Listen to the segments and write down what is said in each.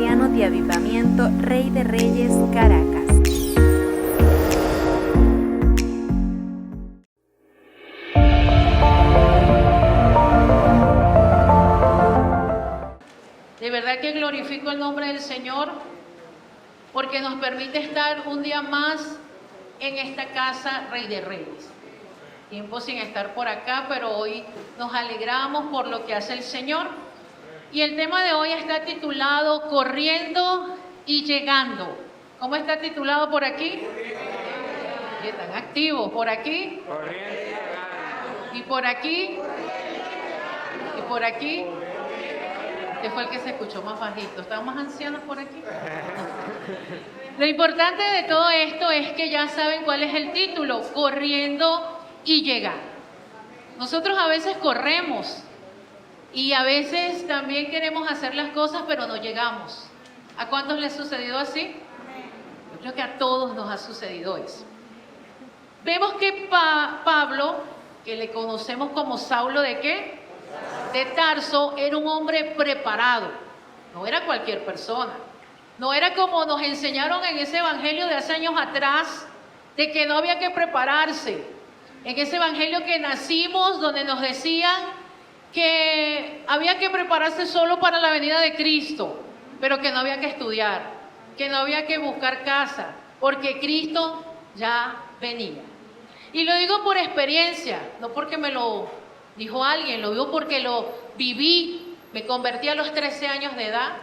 Cristiano de Avivamiento Rey de Reyes, Caracas. De verdad que glorifico el nombre del Señor porque nos permite estar un día más en esta casa Rey de Reyes. Tiempo sin estar por acá, pero hoy nos alegramos por lo que hace el Señor. Y el tema de hoy está titulado Corriendo y Llegando. ¿Cómo está titulado por aquí? Están activos. ¿Por aquí? Corriendo y llegando. ¿Y por aquí? ¿Y por aquí? Este fue el que se escuchó más bajito. ¿Están más ancianos por aquí? Lo importante de todo esto es que ya saben cuál es el título, Corriendo y Llegando. Nosotros a veces corremos y a veces también queremos hacer las cosas, pero no llegamos. ¿A cuántos les ha sucedido así? Yo creo que a todos nos ha sucedido eso. Vemos que Pablo, que le conocemos como Saulo ¿de qué? De Tarso, era un hombre preparado. No era cualquier persona. No era como nos enseñaron en ese evangelio de hace años atrás, de que no había que prepararse. En ese evangelio que nacimos, donde nos decían que había que prepararse solo para la venida de Cristo, pero que no había que estudiar, que no había que buscar casa, porque Cristo ya venía. Y lo digo por experiencia, no porque me lo dijo alguien, lo digo porque lo viví. Me convertí a los 13 años de edad,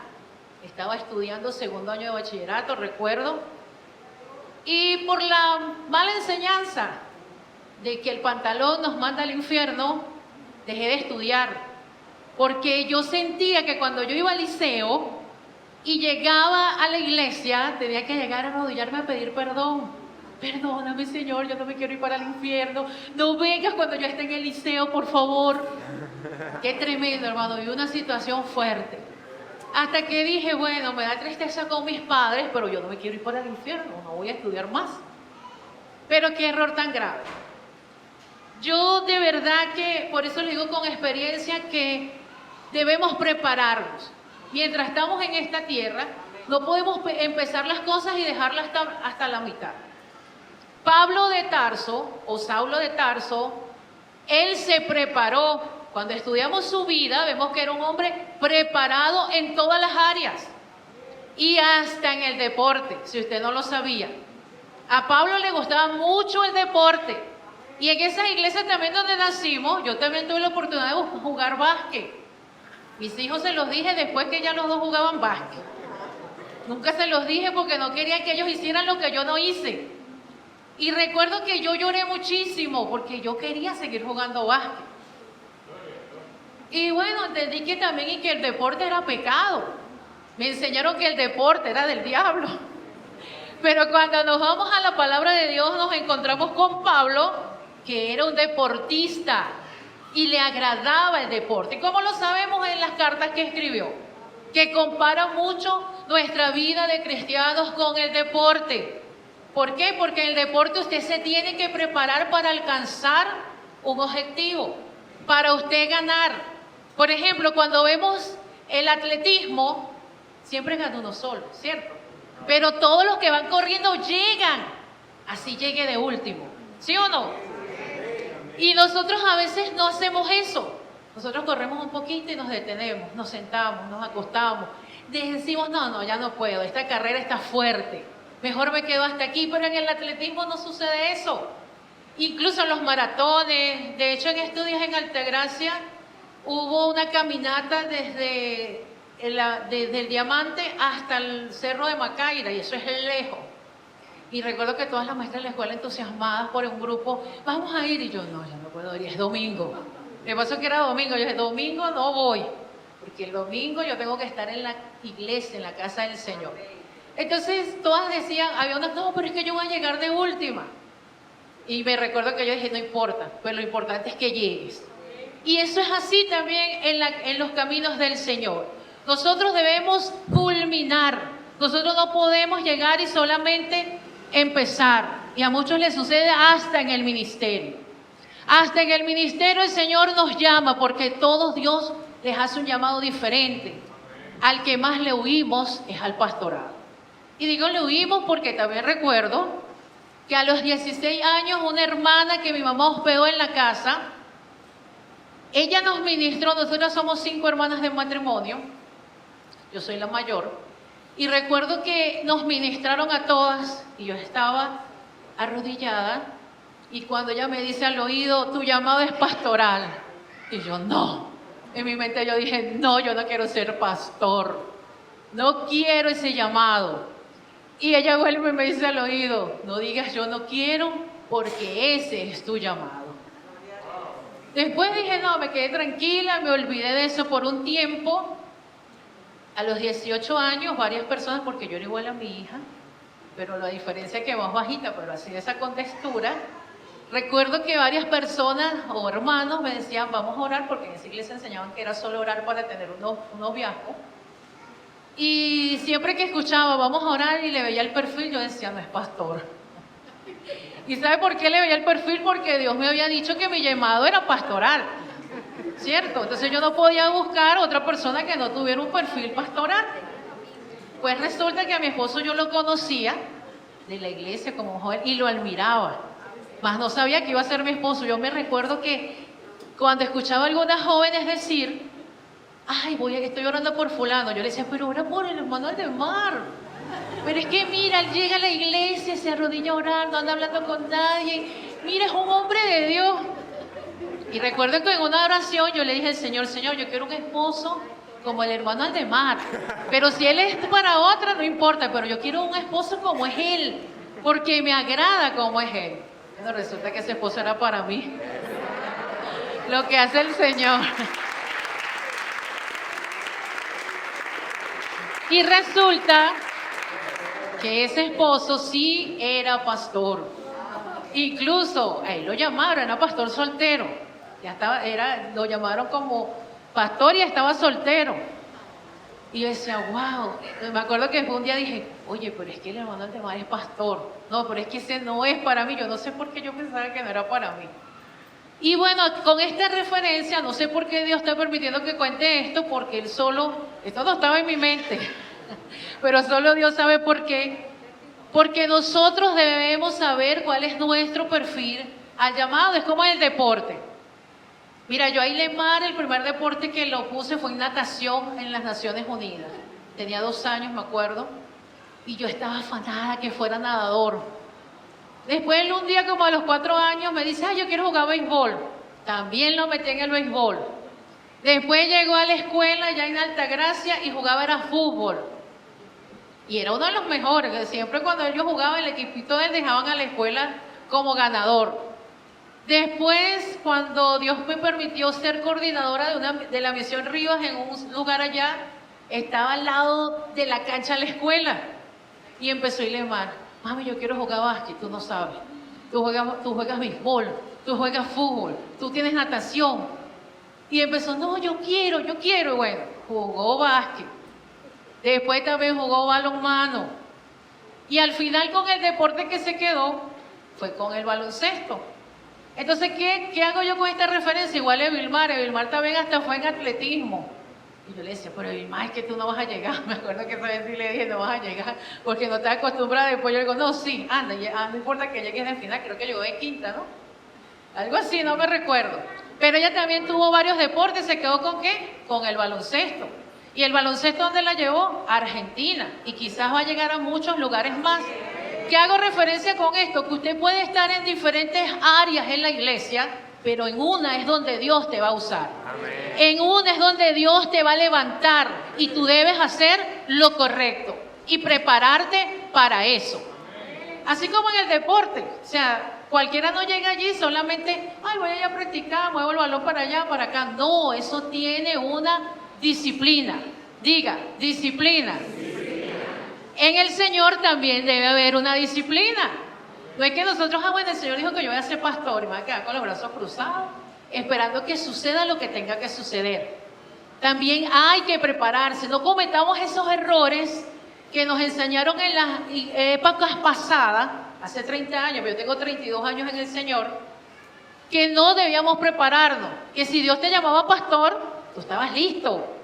estaba estudiando segundo año de bachillerato, recuerdo, y por la mala enseñanza de que el pantalón nos manda al infierno, dejé de estudiar, porque yo sentía que cuando yo iba al liceo y llegaba a la iglesia, tenía que llegar a arrodillarme a pedir perdón. Perdóname, Señor, yo no me quiero ir para el infierno. No vengas cuando yo esté en el liceo, por favor. Qué tremendo, hermano. Viví una situación fuerte. Hasta que dije, bueno, me da tristeza con mis padres, pero yo no me quiero ir para el infierno, no voy a estudiar más. Pero qué error tan grave. Yo de verdad que, por eso le digo con experiencia, que debemos prepararnos. Mientras estamos en esta tierra, no podemos empezar las cosas y dejarlas hasta la mitad. Pablo de Tarso, o Saulo de Tarso, él se preparó. Cuando estudiamos su vida, vemos que era un hombre preparado en todas las áreas. Y hasta en el deporte, si usted no lo sabía. A Pablo le gustaba mucho el deporte. Y en esa iglesia también donde nacimos, yo también tuve la oportunidad de jugar básquet. Mis hijos se los dije después que ya los dos jugaban básquet. Nunca se los dije porque no quería que ellos hicieran lo que yo no hice. Y recuerdo que yo lloré muchísimo porque yo quería seguir jugando básquet. Y bueno, entendí que también y que el deporte era pecado. Me enseñaron que el deporte era del diablo. Pero cuando nos vamos a la palabra de Dios nos encontramos con Pablo, que era un deportista y le agradaba el deporte. ¿Y cómo lo sabemos en las cartas que escribió? Que compara mucho nuestra vida de cristianos con el deporte. ¿Por qué? Porque en el deporte usted se tiene que preparar para alcanzar un objetivo, para usted ganar. Por ejemplo, cuando vemos el atletismo, siempre gana uno solo, ¿cierto? Pero todos los que van corriendo llegan, así llegue de último, ¿sí o no? Y nosotros a veces no hacemos eso. Nosotros corremos un poquito y nos detenemos, nos sentamos, nos acostamos. Decimos, no, ya no puedo, esta carrera está fuerte. Mejor me quedo hasta aquí, pero en el atletismo no sucede eso. Incluso en los maratones, de hecho en estudios en Altagracia, hubo una caminata desde el Diamante hasta el Cerro de Macaira, y eso es lejos. Y recuerdo que todas las maestras de la escuela entusiasmadas por un grupo, vamos a ir, y yo, no, ya no puedo ir, es domingo. Me pasó que era domingo, yo dije, domingo no voy, porque el domingo yo tengo que estar en la iglesia, en la casa del Señor. Entonces todas decían, había unas, no, pero es que yo voy a llegar de última. Y me recuerdo que yo dije, no importa, pues lo importante es que llegues. Y eso es así también en los caminos del Señor. Nosotros debemos culminar. Nosotros no podemos llegar y solamente empezar. Y a muchos les sucede hasta en el ministerio. Hasta en el ministerio el Señor nos llama porque todos Dios les hace un llamado diferente. al que más le huimos es al pastorado. Y digo le huimos porque también recuerdo que a los 16 años una hermana que mi mamá hospedó en la casa, ella nos ministró, nosotras somos 5 hermanas de matrimonio, yo soy la mayor, y recuerdo que nos ministraron a todas y yo estaba arrodillada y cuando ella me dice al oído, tu llamado es pastoral, y yo no, en mi mente yo dije, no, yo no quiero ser pastor, no quiero ese llamado. Y ella vuelve y me dice al oído, no digas yo no quiero porque ese es tu llamado. Después dije, no, me quedé tranquila, me olvidé de eso por un tiempo. A los 18 años, varias personas, porque yo era igual a mi hija, pero la diferencia es que más bajita, pero así de esa contextura, recuerdo que varias personas o hermanos me decían, vamos a orar, porque en esa iglesia enseñaban que era solo orar para tener un noviazgo. Y siempre que escuchaba, vamos a orar, y le veía el perfil, yo decía, no es pastor. ¿Y sabe por qué le veía el perfil? Porque Dios me había dicho que mi llamado era pastoral, ¿cierto? Entonces yo no podía buscar otra persona que no tuviera un perfil pastoral. Pues resulta que a mi esposo yo lo conocía de la iglesia como joven y lo admiraba, mas no sabía que iba a ser mi esposo. Yo me recuerdo que cuando escuchaba a algunas jóvenes decir, ay, estoy orando por fulano, yo le decía, pero ora por el hermano Aldemar. Pero es que mira, él llega a la iglesia, se arrodilla a orar, no anda hablando con nadie. Mira, es un hombre de Dios. Y recuerdo que en una oración yo le dije al Señor, Señor, yo quiero un esposo como el hermano Aldemar. Pero si él es para otra, no importa, pero yo quiero un esposo como es él, porque me agrada como es él. Bueno, resulta que ese esposo era para mí. Lo que hace el Señor. Y resulta que ese esposo sí era pastor. Incluso a él lo llamaron, era pastor soltero. Ya estaba, lo llamaron como pastor y estaba soltero. Y yo decía, wow. Me acuerdo que un día dije, oye, pero es que el hermano Aldemar es pastor. No, pero es que ese no es para mí. Yo no sé por qué yo pensaba que no era para mí. Y bueno, con esta referencia, no sé por qué Dios está permitiendo que cuente esto, porque Él solo, esto no estaba en mi mente, pero solo Dios sabe por qué. Porque nosotros debemos saber cuál es nuestro perfil al llamado, es como el deporte. Mira, yo a Ilemar, el primer deporte que lo puse fue en natación en las Naciones Unidas. Tenía 2 años, me acuerdo, y yo estaba afanada que fuera nadador. Después, un día como a los 4 años, me dice, yo quiero jugar béisbol. También lo metí en el béisbol. Después llegó a la escuela ya en Altagracia y jugaba era fútbol. Y era uno de los mejores, que siempre cuando ellos jugaban, el equipito de él dejaban a la escuela como ganador. Después, cuando Dios me permitió ser coordinadora de la Misión Rivas en un lugar allá, estaba al lado de la cancha de la escuela. Y empezó a Ilemar, mami, yo quiero jugar básquet, tú no sabes. Tú juegas béisbol, tú juegas fútbol, tú tienes natación. Y empezó, no, yo quiero. Y bueno, jugó básquet. Después también jugó balonmano. Y al final con el deporte que se quedó, fue con el baloncesto. Entonces, ¿qué hago yo con esta referencia? Igual Evilmar también hasta fue en atletismo. Y yo le decía, pero Evilmar, es que tú no vas a llegar. Me acuerdo que esa vez sí le dije, no vas a llegar, porque no estás acostumbrada. Después yo le digo, no, sí, anda, no importa que llegues al final, creo que llegó de quinta, ¿no? Algo así, no me recuerdo. Pero ella también tuvo varios deportes, ¿se quedó con qué? Con el baloncesto. ¿Y el baloncesto dónde la llevó? A Argentina. Y quizás va a llegar a muchos lugares más. ¿Qué hago referencia con esto? Que usted puede estar en diferentes áreas en la iglesia, pero en una es donde Dios te va a usar. Amén. En una es donde Dios te va a levantar y tú debes hacer lo correcto y prepararte para eso. Así como en el deporte, o sea, cualquiera no llega allí solamente, voy a ir a practicar, muevo el balón para allá, para acá. No, eso tiene una disciplina. Diga, disciplina. En el Señor también debe haber una disciplina. No es que nosotros, bueno, el Señor dijo que yo voy a ser pastor y me voy a quedar con los brazos cruzados, esperando que suceda lo que tenga que suceder. También hay que prepararse. No cometamos esos errores que nos enseñaron en las épocas pasadas, hace 30 años, pero yo tengo 32 años en el Señor, que no debíamos prepararnos. Que si Dios te llamaba pastor, tú estabas listo.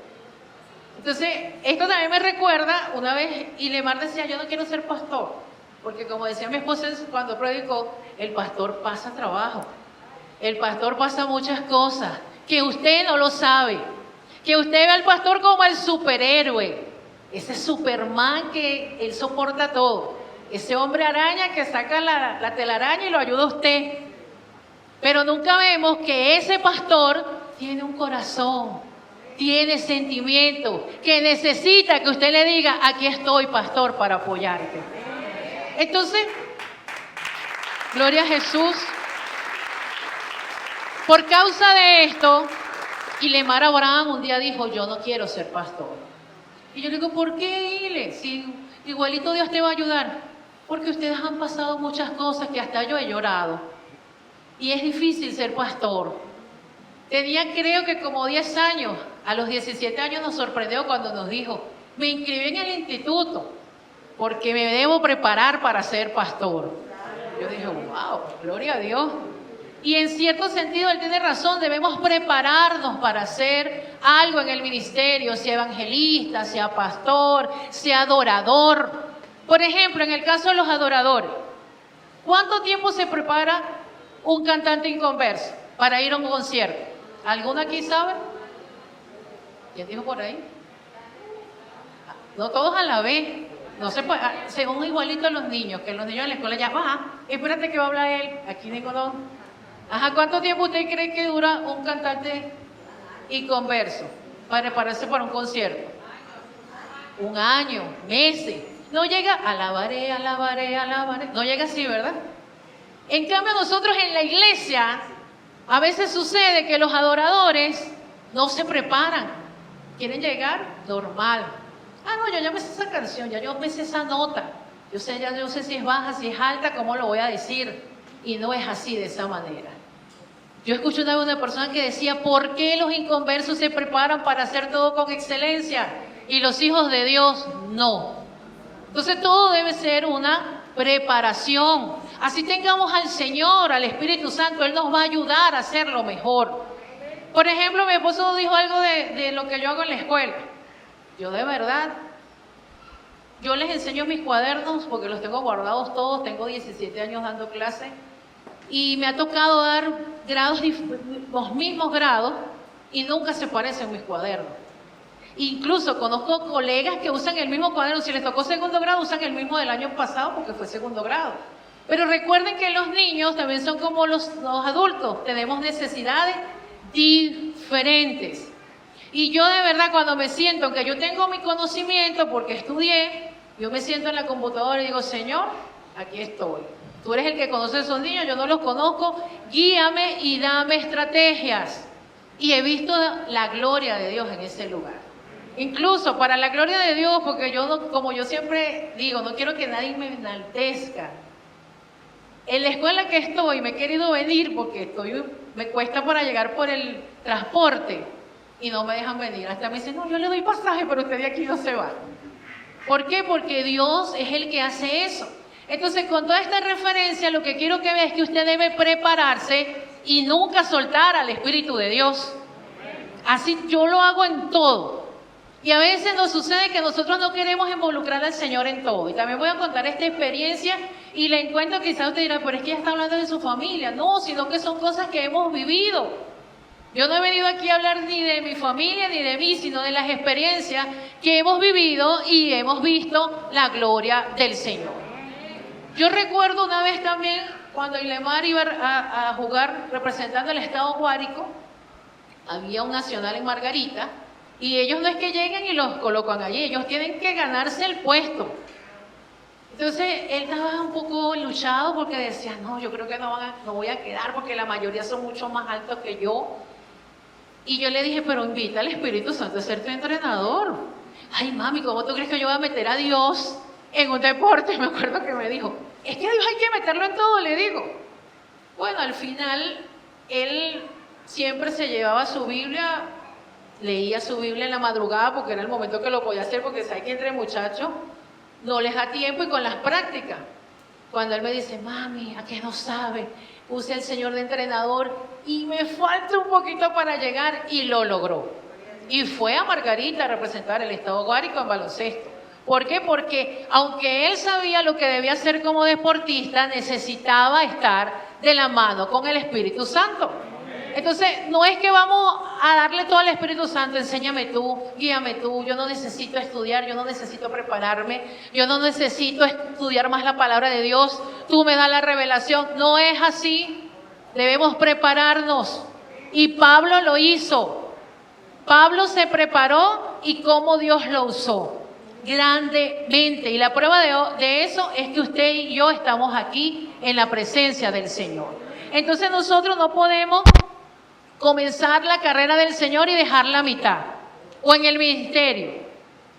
Entonces, esto también me recuerda, una vez Ilemar decía, yo no quiero ser pastor, porque como decía mi esposa cuando predicó, el pastor pasa trabajo, el pastor pasa muchas cosas, que usted no lo sabe, que usted ve al pastor como el superhéroe, ese Superman que él soporta todo, ese hombre araña que saca la telaraña y lo ayuda a usted, pero nunca vemos que ese pastor tiene un corazón, tiene sentimiento, que necesita que usted le diga, aquí estoy, pastor, para apoyarte. Entonces, gloria a Jesús. Por causa de esto, Ilemar Abraham un día dijo, yo no quiero ser pastor. Y yo le digo, ¿por qué, Ile? Si igualito Dios te va a ayudar. Porque ustedes han pasado muchas cosas que hasta yo he llorado. Y es difícil ser pastor. Tenía creo que como 10 años. A los 17 años nos sorprendió cuando nos dijo, me inscribí en el instituto porque me debo preparar para ser pastor. Yo dije, wow, gloria a Dios. Y en cierto sentido él tiene razón, debemos prepararnos para hacer algo en el ministerio, sea evangelista, sea pastor, sea adorador. Por ejemplo, en el caso de los adoradores, ¿cuánto tiempo se prepara un cantante inconverso para ir a un concierto? ¿Alguno aquí sabe? ¿Quién dijo por ahí? No todos a la vez. No se puede, según igualito a los niños, que los niños en la escuela ya, espérate que va a hablar él, aquí ninguno. Ajá, ¿cuánto tiempo usted cree que dura un cantante inconverso para prepararse para un concierto? Un año, meses. No llega, alabaré, alabaré, alabaré. No llega así, ¿verdad? En cambio, nosotros en la iglesia, a veces sucede que los adoradores no se preparan. ¿Quieren llegar? Normal. No, yo ya me sé esa canción, ya yo me sé esa nota. Yo sé si es baja, si es alta, cómo lo voy a decir. Y no es así, de esa manera. Yo escuché una persona que decía, ¿por qué los inconversos se preparan para hacer todo con excelencia? Y los hijos de Dios, no. Entonces todo debe ser una preparación. Así tengamos al Señor, al Espíritu Santo, Él nos va a ayudar a hacerlo mejor. Por ejemplo, mi esposo dijo algo de lo que yo hago en la escuela. Yo de verdad, yo les enseño mis cuadernos porque los tengo guardados todos, tengo 17 años dando clase y me ha tocado dar grados, los mismos grados y nunca se parecen mis cuadernos. Incluso conozco colegas que usan el mismo cuaderno, si les tocó segundo grado usan el mismo del año pasado porque fue segundo grado. Pero recuerden que los niños también son como los adultos, tenemos necesidades diferentes. Y yo de verdad cuando me siento, aunque yo tengo mi conocimiento porque estudié, yo me siento en la computadora y digo, Señor, aquí estoy. Tú eres el que conoce a esos niños, yo no los conozco, guíame y dame estrategias. Y he visto la gloria de Dios en ese lugar. Incluso para la gloria de Dios, porque yo, no, como yo siempre digo, no quiero que nadie me enaltezca. En la escuela que estoy, me he querido venir porque me cuesta para llegar por el transporte y no me dejan venir. Hasta me dicen, no, yo le doy pasaje, pero usted de aquí no se va. ¿Por qué? Porque Dios es el que hace eso. Entonces, con toda esta referencia, lo que quiero que vea es que usted debe prepararse y nunca soltar al Espíritu de Dios. Así yo lo hago en todo. Y a veces nos sucede que nosotros no queremos involucrar al Señor en todo. Y también voy a contar esta experiencia y le encuentro, quizás usted dirá, pero es que ella está hablando de su familia. No, sino que son cosas que hemos vivido. Yo no he venido aquí a hablar ni de mi familia ni de mí, sino de las experiencias que hemos vivido y hemos visto la gloria del Señor. Yo recuerdo una vez también cuando Ilemar iba a jugar representando el estado Guárico, había un nacional en Margarita, y ellos no es que lleguen y los colocan allí, ellos tienen que ganarse el puesto. Entonces él estaba un poco luchado porque decía, no, yo creo que no voy a quedar porque la mayoría son mucho más altos que yo. Y yo le dije, pero invita al Espíritu Santo a ser tu entrenador. Ay, mami, ¿cómo tú crees que yo voy a meter a Dios en un deporte? Me acuerdo que me dijo, es que a Dios hay que meterlo en todo, le digo. Bueno, al final, él siempre se llevaba su Biblia, leía su Biblia en la madrugada porque era el momento que lo podía hacer, porque sabe que entre muchachos no les da tiempo y con las prácticas. Cuando él me dice, mami, ¿a qué no sabe? Puse al Señor de entrenador y me falta un poquito para llegar y lo logró. y fue a Margarita a representar el estado Guárico en baloncesto. ¿Por qué? Porque aunque él sabía lo que debía hacer como deportista, necesitaba estar de la mano con el Espíritu Santo. Entonces, no es que vamos a darle todo al Espíritu Santo, enséñame tú, guíame tú, yo no necesito estudiar, yo no necesito prepararme, yo no necesito estudiar más la palabra de Dios, tú me das la revelación. No es así, debemos prepararnos. Y Pablo lo hizo. Pablo se preparó y cómo Dios lo usó grandemente. Y la prueba de eso es que usted y yo estamos aquí en la presencia del Señor. Entonces nosotros no podemos comenzar la carrera del Señor y dejarla a mitad, o en el ministerio.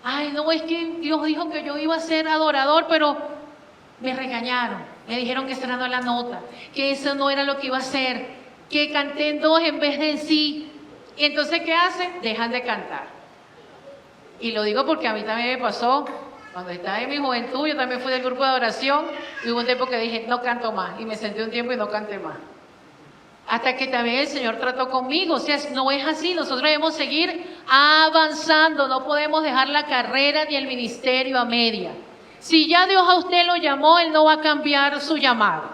Ay, no, es que Dios dijo que yo iba a ser adorador, pero me regañaron, me dijeron que esa no era la nota, que eso no era lo que iba a hacer, que canté en dos en vez de en sí. Y entonces, ¿qué hacen? Dejan de cantar. Y lo digo porque a mí también me pasó, cuando estaba en mi juventud, yo también fui del grupo de adoración, y hubo un tiempo que dije, no canto más, y me senté un tiempo y no canté más. Hasta que también el Señor trató conmigo. O sea, no es así, nosotros debemos seguir avanzando, no podemos dejar la carrera ni el ministerio a media. Si ya Dios a usted lo llamó, Él no va a cambiar su llamado.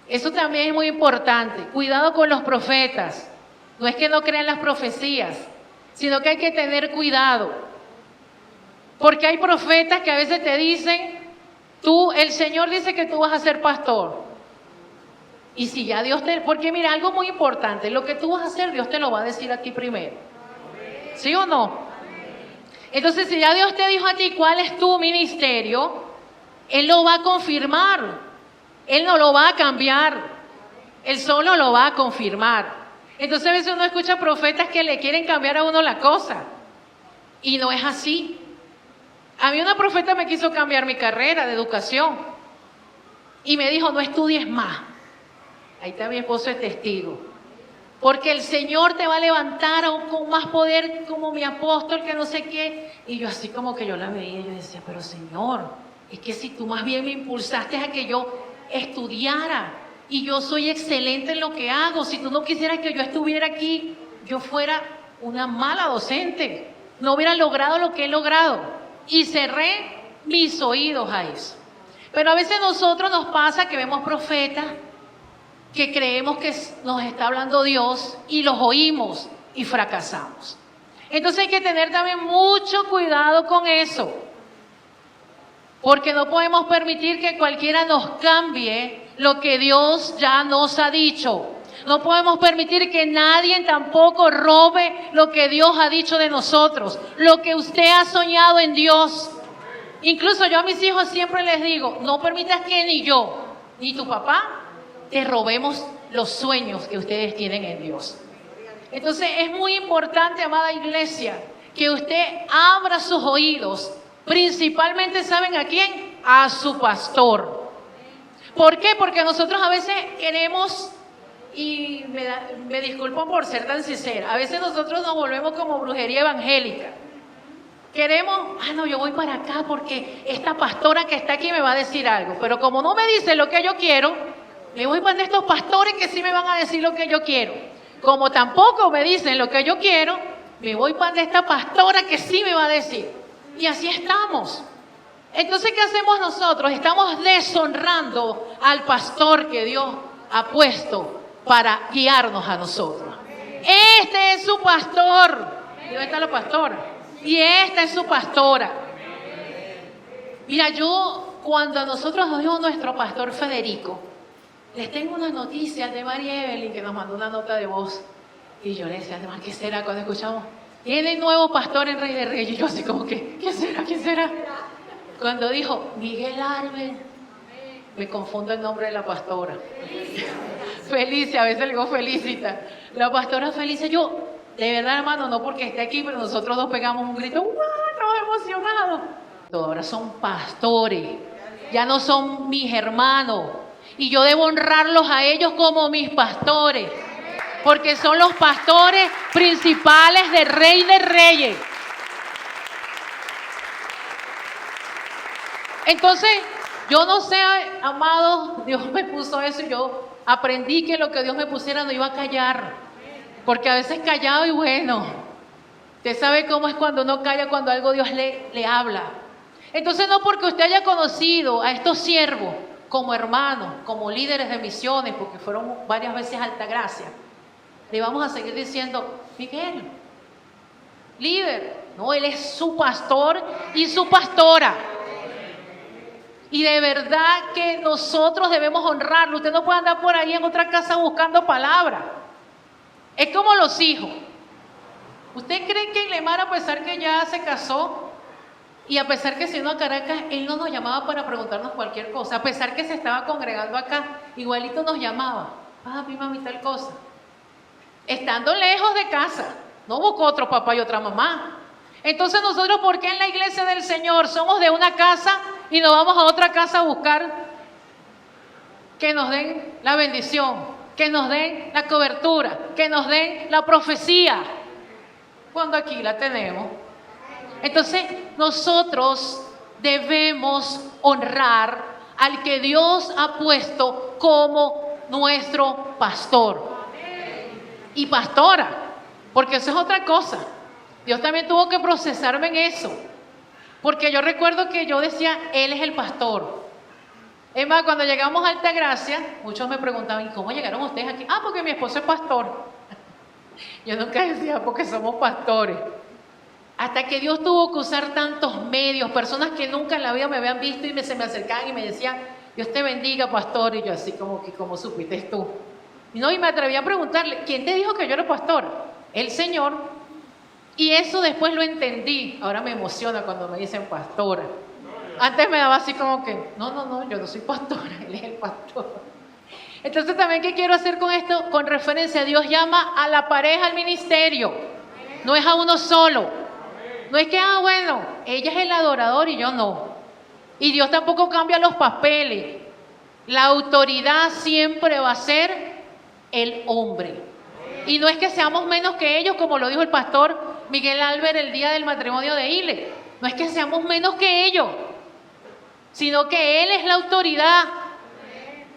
Eso también es muy importante. Cuidado con los profetas. No es que no crean las profecías, sino que hay que tener cuidado. Porque hay profetas que a veces te dicen, el Señor dice que tú vas a ser pastor. Y si ya Dios porque mira, algo muy importante, lo que tú vas a hacer, Dios te lo va a decir a ti primero. ¿Sí o no? Entonces, si ya Dios te dijo a ti cuál es tu ministerio, Él lo va a confirmar. Él no lo va a cambiar. Él solo lo va a confirmar. Entonces, a veces uno escucha profetas que le quieren cambiar a uno la cosa. Y no es así. A mí una profeta me quiso cambiar mi carrera de educación. Y me dijo, no estudies más. Ahí está mi esposo es testigo. Porque el Señor te va a levantar con más poder como mi apóstol, que no sé qué. Y yo así como que yo la veía y yo decía, pero Señor, es que si tú más bien me impulsaste a que yo estudiara y yo soy excelente en lo que hago, si tú no quisieras que yo estuviera aquí, yo fuera una mala docente, no hubiera logrado lo que he logrado. Y cerré mis oídos a eso. Pero a veces nosotros nos pasa que vemos profetas que creemos que nos está hablando Dios y los oímos y fracasamos. Entonces hay que tener también mucho cuidado con eso, porque no podemos permitir que cualquiera nos cambie lo que Dios ya nos ha dicho. No podemos permitir que nadie tampoco robe lo que Dios ha dicho de nosotros, lo que usted ha soñado en Dios. Incluso yo a mis hijos siempre les digo, no permitas que ni yo, ni tu papá, te robemos los sueños que ustedes tienen en Dios. Entonces es muy importante, amada iglesia, que usted abra sus oídos, principalmente, ¿saben a quién? A su pastor. ¿Por qué? Porque nosotros a veces queremos, y me disculpo por ser tan sincera, a veces nosotros nos volvemos como brujería evangélica. Queremos, no, yo voy para acá porque esta pastora que está aquí me va a decir algo, pero como no me dice lo que yo quiero, me voy para estos pastores que sí me van a decir lo que yo quiero. Como tampoco me dicen lo que yo quiero, me voy para esta pastora que sí me va a decir. Y así estamos. Entonces, ¿qué hacemos nosotros? Estamos deshonrando al pastor que Dios ha puesto para guiarnos a nosotros. Este es su pastor. ¿Y dónde está la pastora? Y esta es su pastora. Mira, cuando a nosotros nos dijo nuestro pastor Federico, les tengo una noticia de María Evelyn, que nos mandó una nota de voz. Y yo le decía, además, ¿qué será? Cuando escuchamos, tiene nuevo pastor en Rey de Reyes. Y yo así como que, ¿quién será? ¿Quién será? Cuando dijo, Miguel Arbel, me confundo el nombre de la pastora. Felicia, a veces le digo Felicita. La pastora Felicia, yo, de verdad, hermano, no porque esté aquí, pero nosotros dos pegamos un grito, ¡wow! Estamos emocionados. Todos ahora son pastores, ya no son mis hermanos. Y yo debo honrarlos a ellos como mis pastores, porque son los pastores principales de Rey de Reyes. Entonces, yo no sé, amados, Dios me puso eso y yo aprendí que lo que Dios me pusiera no iba a callar, porque a veces callado y bueno, Usted sabe cómo es cuando uno calla, cuando algo Dios le habla. Entonces no porque usted haya conocido a estos siervos como hermanos, como líderes de misiones, porque fueron varias veces a Altagracia, le vamos a seguir diciendo, Miguel, líder. No, él es su pastor y su pastora. Y de verdad que nosotros debemos honrarlo. Usted no puede andar por ahí en otra casa buscando palabras. Es como los hijos. ¿Usted cree que Lemar, a pesar que ya se casó y a pesar que se vino a Caracas, él no nos llamaba para preguntarnos cualquier cosa? A pesar que se estaba congregando acá, igualito nos llamaba. Papi, mami, tal cosa. Estando lejos de casa, no buscó otro papá y otra mamá. Entonces nosotros, ¿por qué en la iglesia del Señor somos de una casa y nos vamos a otra casa a buscar que nos den la bendición, que nos den la cobertura, que nos den la profecía, cuando aquí la tenemos? Entonces nosotros debemos honrar al que Dios ha puesto como nuestro pastor y pastora, porque eso es otra cosa. Dios también tuvo que procesarme en eso, porque yo recuerdo que yo decía, Él es el pastor. Es más, cuando llegamos a Altagracia, muchos me preguntaban, ¿y cómo llegaron ustedes aquí? Ah, porque mi esposo es pastor. Yo nunca decía, porque somos pastores. Hasta que Dios tuvo que usar tantos medios, personas que nunca en la vida me habían visto y se me acercaban y me decían, Dios te bendiga, pastor. Y yo así como que, ¿cómo supiste tú? No, y me atreví a preguntarle, ¿quién te dijo que yo era pastor? El Señor. Y eso después lo entendí. Ahora me emociona cuando me dicen pastora. Antes me daba así como que, no, yo no soy pastora, Él es el pastor. Entonces también, ¿qué quiero hacer con esto? Con referencia, Dios llama a la pareja al ministerio. No es a uno solo. No es que, bueno, ella es el adorador y yo no. Y Dios tampoco cambia los papeles. La autoridad siempre va a ser el hombre. Y no es que seamos menos que ellos, como lo dijo el pastor Miguel Albert el día del matrimonio de Ile. No es que seamos menos que ellos, sino que Él es la autoridad.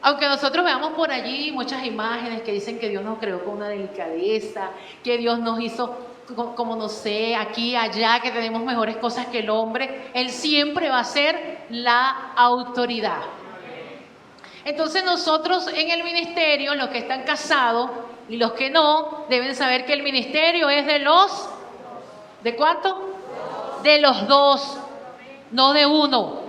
Aunque nosotros veamos por allí muchas imágenes que dicen que Dios nos creó con una delicadeza, que Dios nos hizo como no sé, aquí, allá, que tenemos mejores cosas que el hombre, Él siempre va a ser la autoridad. Entonces nosotros en el ministerio, los que están casados y los que no, deben saber que el ministerio es de los... ¿De cuánto? De los dos, no de uno.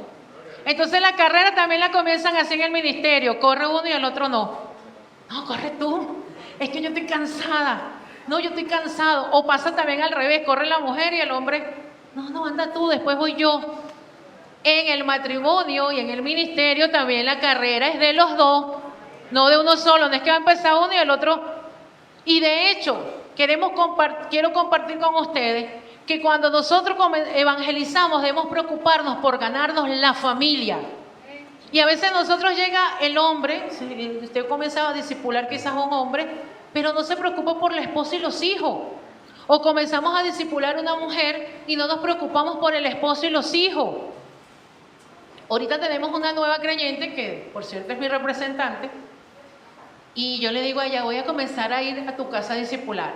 Entonces la carrera también la comienzan así en el ministerio. Corre uno y el otro no. No, corre tú. Es que yo estoy cansada. No, yo estoy cansado. O pasa también al revés. Corre la mujer y el hombre. No, anda tú, después voy yo. En el matrimonio y en el ministerio también la carrera es de los dos, no de uno solo. No es que va a empezar uno y el otro. Y de hecho, quiero compartir con ustedes que cuando nosotros evangelizamos debemos preocuparnos por ganarnos la familia. Y a veces nosotros llega el hombre, usted comienza a discipular quizás a un hombre, pero no se preocupa por la esposa y los hijos. O comenzamos a discipular a una mujer y no nos preocupamos por el esposo y los hijos. Ahorita tenemos una nueva creyente que, por cierto, es mi representante, y yo le digo a ella, voy a comenzar a ir a tu casa a discipular.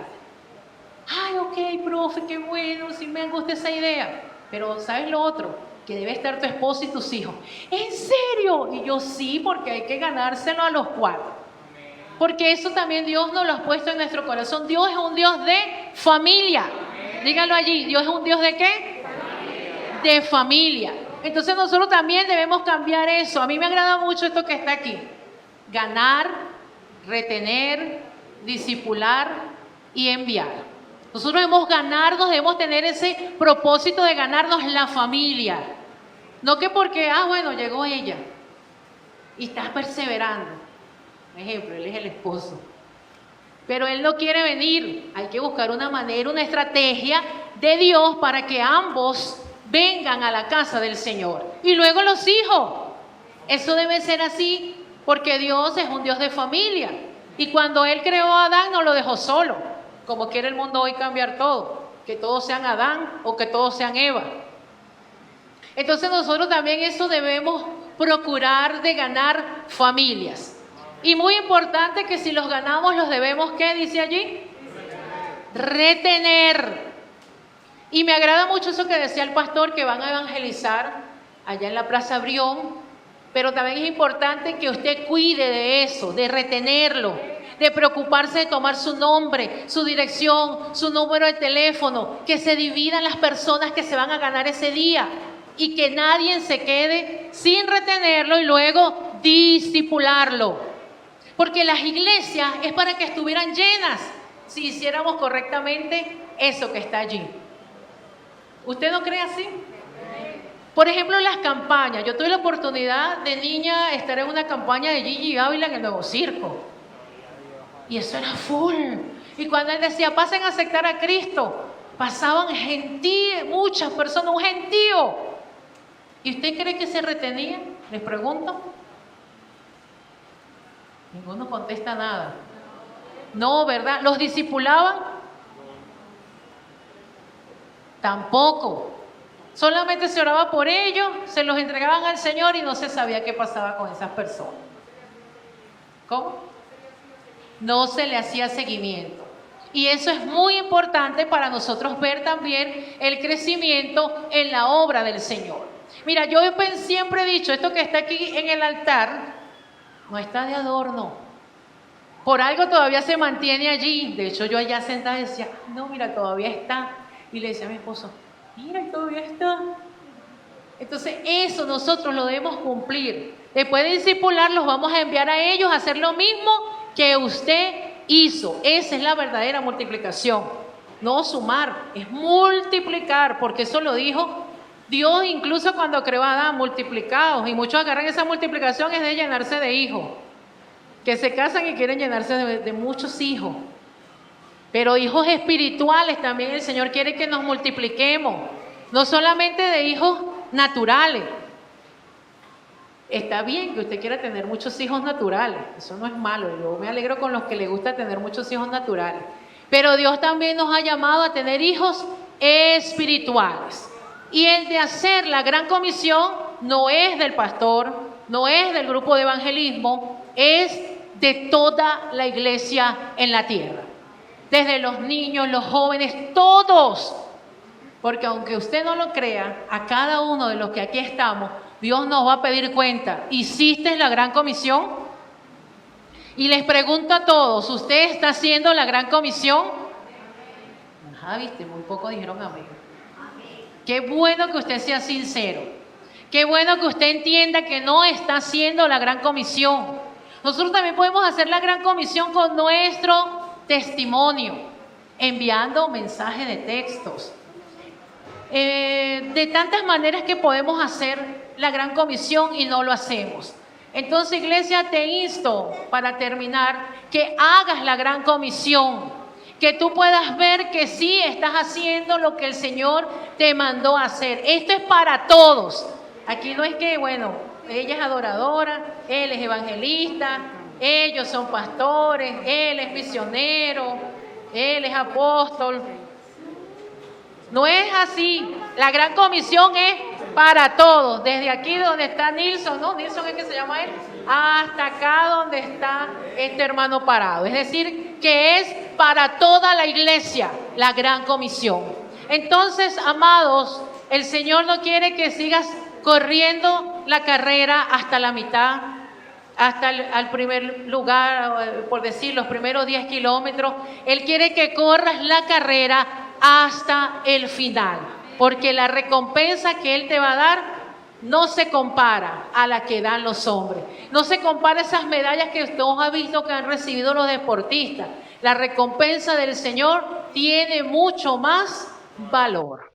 Ay, ok, profe, qué bueno, sí me gusta esa idea. Pero, ¿sabes lo otro? Que debe estar tu esposo y tus hijos. ¿En serio? Y yo, sí, porque hay que ganárselo a los cuatro. Porque eso también Dios nos lo ha puesto en nuestro corazón. Dios es un Dios de familia. Dígalo allí, ¿Dios es un Dios de qué? De familia. Entonces nosotros también debemos cambiar eso. A mí me agrada mucho esto que está aquí. Ganar, retener, discipular y enviar. Nosotros debemos tener ese propósito de ganarnos la familia. No que porque, bueno, llegó ella y estás perseverando. Por ejemplo, él es el esposo. Pero él no quiere venir. Hay que buscar una manera, una estrategia de Dios para que ambos vengan a la casa del Señor. Y luego los hijos. Eso debe ser así porque Dios es un Dios de familia. Y cuando Él creó a Adán no lo dejó solo. Como quiere el mundo hoy cambiar todo, que todos sean Adán o que todos sean Eva. Entonces nosotros también eso debemos procurar de ganar familias. Y muy importante que si los ganamos los debemos, ¿qué dice allí? Retener. Y me agrada mucho eso que decía el pastor, que van a evangelizar allá en la Plaza Brión, pero también es importante que usted cuide de eso, de retenerlo, de preocuparse de tomar su nombre, su dirección, su número de teléfono, que se dividan las personas que se van a ganar ese día y que nadie se quede sin retenerlo y luego discipularlo. Porque las iglesias es para que estuvieran llenas si hiciéramos correctamente eso que está allí. ¿Usted no cree así? Por ejemplo, las campañas. Yo tuve la oportunidad de niña estar en una campaña de Gigi Ávila en el Nuevo Circo. Y eso era full. Y cuando él decía, pasen a aceptar a Cristo, pasaban muchas personas, un gentío. ¿Y usted cree que se retenía? Les pregunto. Ninguno contesta nada. No, ¿verdad? ¿Los discipulaban? Tampoco. Solamente se oraba por ellos, se los entregaban al Señor y no se sabía qué pasaba con esas personas. ¿Cómo? No se le hacía seguimiento. Y eso es muy importante para nosotros ver también el crecimiento en la obra del Señor. Mira, yo siempre he dicho, esto que está aquí en el altar, no está de adorno. Por algo todavía se mantiene allí. De hecho, yo allá sentada decía, no, mira, todavía está. Y le decía a mi esposo, mira, todavía está. Entonces, eso nosotros lo debemos cumplir. Después de discipular, los vamos a enviar a ellos a hacer lo mismo que usted hizo. Esa es la verdadera multiplicación. No sumar, es multiplicar, porque eso lo dijo Dios incluso cuando creó a Adán, multiplicados. Y muchos agarran esa multiplicación es de llenarse de hijos. Que se casan y quieren llenarse de muchos hijos. Pero hijos espirituales también el Señor quiere que nos multipliquemos. No solamente de hijos naturales. Está bien que usted quiera tener muchos hijos naturales, eso no es malo, yo me alegro con los que les gusta tener muchos hijos naturales, pero Dios también nos ha llamado a tener hijos espirituales, y el de hacer la gran comisión no es del pastor, no es del grupo de evangelismo, es de toda la iglesia en la tierra, desde los niños, los jóvenes, todos, porque aunque usted no lo crea, a cada uno de los que aquí estamos, Dios nos va a pedir cuenta. ¿Hiciste la gran comisión? Y les pregunto a todos, ¿usted está haciendo la gran comisión? Ajá, viste, muy poco dijeron amén. Qué bueno que usted sea sincero. Qué bueno que usted entienda que no está haciendo la gran comisión. Nosotros también podemos hacer la gran comisión con nuestro testimonio, enviando mensajes de textos. De tantas maneras que podemos hacer la gran comisión y no lo hacemos. Entonces, iglesia, te insto para terminar que hagas la gran comisión, que tú puedas ver que sí estás haciendo lo que el Señor te mandó a hacer. Esto es para todos. Aquí no es que, bueno, ella es adoradora, él es evangelista, ellos son pastores, él es misionero, él es apóstol. No es así. La gran comisión es para todos. Desde aquí donde está Nilson, ¿no? Nilson es que se llama él. Hasta acá donde está este hermano parado. Es decir, que es para toda la iglesia la gran comisión. Entonces, amados, el Señor no quiere que sigas corriendo la carrera hasta la mitad, hasta el primer lugar, por decir, los primeros 10 kilómetros. Él quiere que corras la carrera hasta el final, porque la recompensa que Él te va a dar no se compara a la que dan los hombres, no se compara a esas medallas que usted ha visto que han recibido los deportistas. La recompensa del Señor tiene mucho más valor.